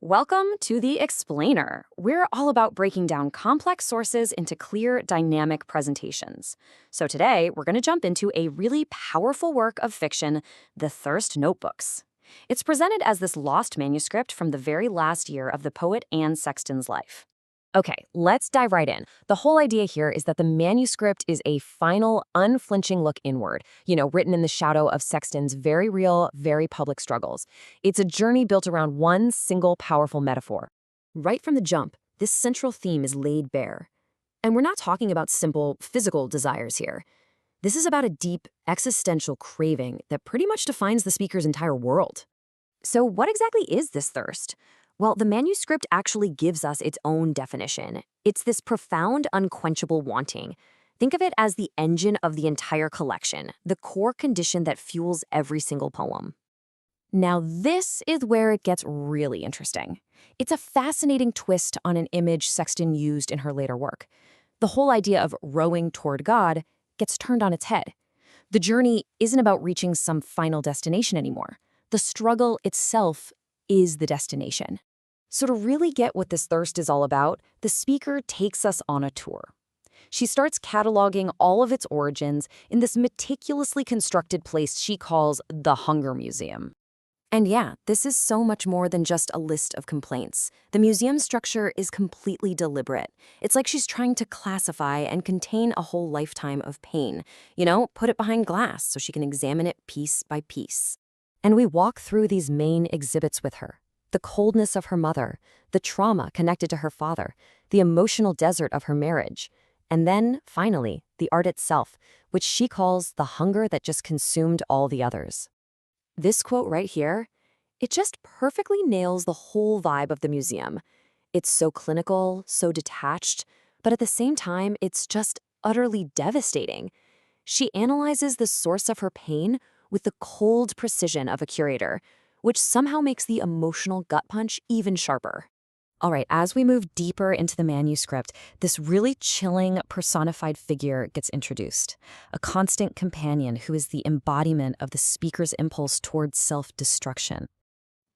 Welcome to The Explainer. We're all about breaking down complex sources into clear, dynamic presentations. So today, we're going to jump into a really powerful work of fiction, The Thirst Notebooks. It's presented as this lost manuscript from the very last year of the poet Anne Sexton's life. Okay, let's dive right in. The whole idea here is that the manuscript is a final, unflinching look inward, written in the shadow of Sexton's very real, very public struggles. It's a journey built around one single powerful metaphor. Right from the jump, this central theme is laid bare. And we're not talking about simple physical desires here. This is about a deep, existential craving that pretty much defines the speaker's entire world. So what exactly is this thirst? Well, the manuscript actually gives us its own definition. It's this profound, unquenchable wanting. Think of it as the engine of the entire collection, the core condition that fuels every single poem. Now, this is where it gets really interesting. It's a fascinating twist on an image Sexton used in her later work. The whole idea of rowing toward God gets turned on its head. The journey isn't about reaching some final destination anymore. The struggle itself is the destination. So to really get what this thirst is all about, the speaker takes us on a tour. She starts cataloging all of its origins in this meticulously constructed place she calls the Hunger Museum. And yeah, this is so much more than just a list of complaints. The museum structure is completely deliberate. It's like she's trying to classify and contain a whole lifetime of pain. Put it behind glass so she can examine it piece by piece. And we walk through these main exhibits with her. The coldness of her mother, the trauma connected to her father, the emotional desert of her marriage, and then, finally, the art itself, which she calls the hunger that just consumed all the others. This quote right here, it just perfectly nails the whole vibe of the museum. It's so clinical, so detached, but at the same time, it's just utterly devastating. She analyzes the source of her pain with the cold precision of a curator, which somehow makes the emotional gut punch even sharper. All right, as we move deeper into the manuscript, this really chilling, personified figure gets introduced, a constant companion who is the embodiment of the speaker's impulse towards self-destruction.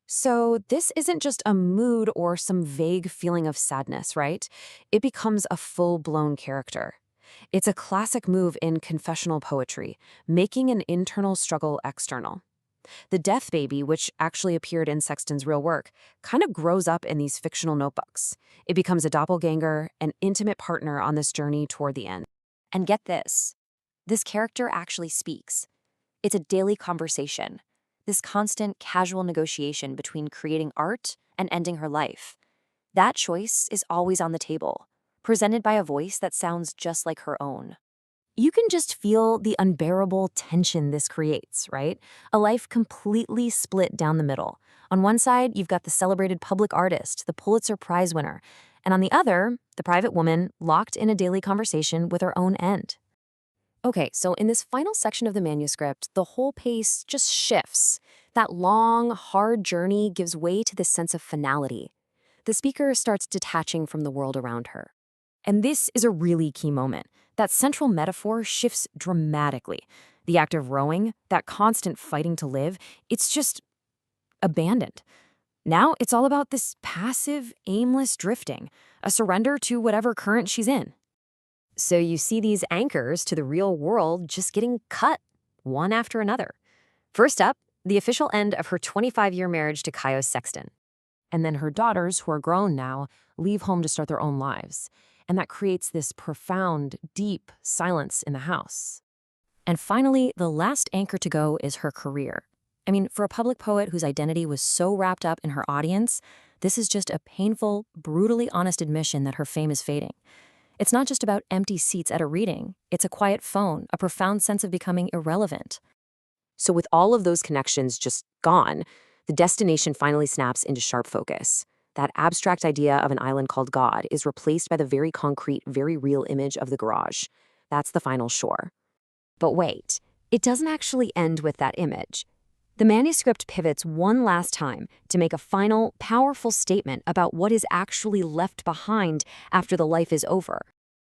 So this isn't just a mood or some vague feeling of sadness, right? It becomes a full-blown character. It's a classic move in confessional poetry, making an internal struggle external. The death baby, which actually appeared in Sexton's real work, kind of grows up in these fictional notebooks. It becomes a doppelganger, an intimate partner on this journey toward the end. And get this character actually speaks. It's a daily conversation, this constant casual negotiation between creating art and ending her life. That choice is always on the table, presented by a voice that sounds just like her own. You can just feel the unbearable tension this creates, right? A life completely split down the middle. On one side, you've got the celebrated public artist, the Pulitzer Prize winner, and on the other, the private woman locked in a daily conversation with her own end. Okay, so in this final section of the manuscript, the whole pace just shifts. That long, hard journey gives way to this sense of finality. The speaker starts detaching from the world around her. And this is a really key moment. That central metaphor shifts dramatically. The act of rowing, that constant fighting to live, it's just abandoned. Now it's all about this passive, aimless drifting, a surrender to whatever current she's in. So you see these anchors to the real world just getting cut, one after another. First up, the official end of her 25-year marriage to Caio Sexton. And then her daughters, who are grown now, leave home to start their own lives. And that creates this profound, deep silence in the house. And finally, the last anchor to go is her career. I mean, for a public poet whose identity was so wrapped up in her audience, this is just a painful, brutally honest admission that her fame is fading. It's not just about empty seats at a reading. It's a quiet phone, a profound sense of becoming irrelevant. So with all of those connections just gone, the destination finally snaps into sharp focus. That abstract idea of an island called God is replaced by the very concrete, very real image of the garage. That's the final shore. But wait, it doesn't actually end with that image. The manuscript pivots one last time to make a final, powerful statement about what is actually left behind after the life is over.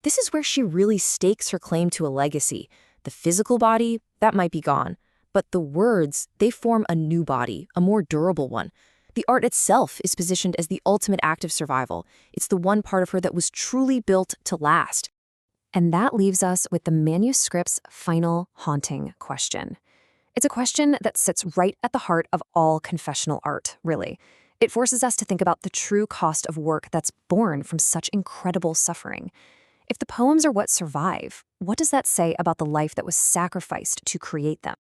This is where she really stakes her claim to a legacy. The physical body, that might be gone. But the words, they form a new body, a more durable one. The art itself is positioned as the ultimate act of survival. It's the one part of her that was truly built to last. And that leaves us with the manuscript's final haunting question. It's a question that sits right at the heart of all confessional art, really. It forces us to think about the true cost of work that's born from such incredible suffering. If the poems are what survive, what does that say about the life that was sacrificed to create them?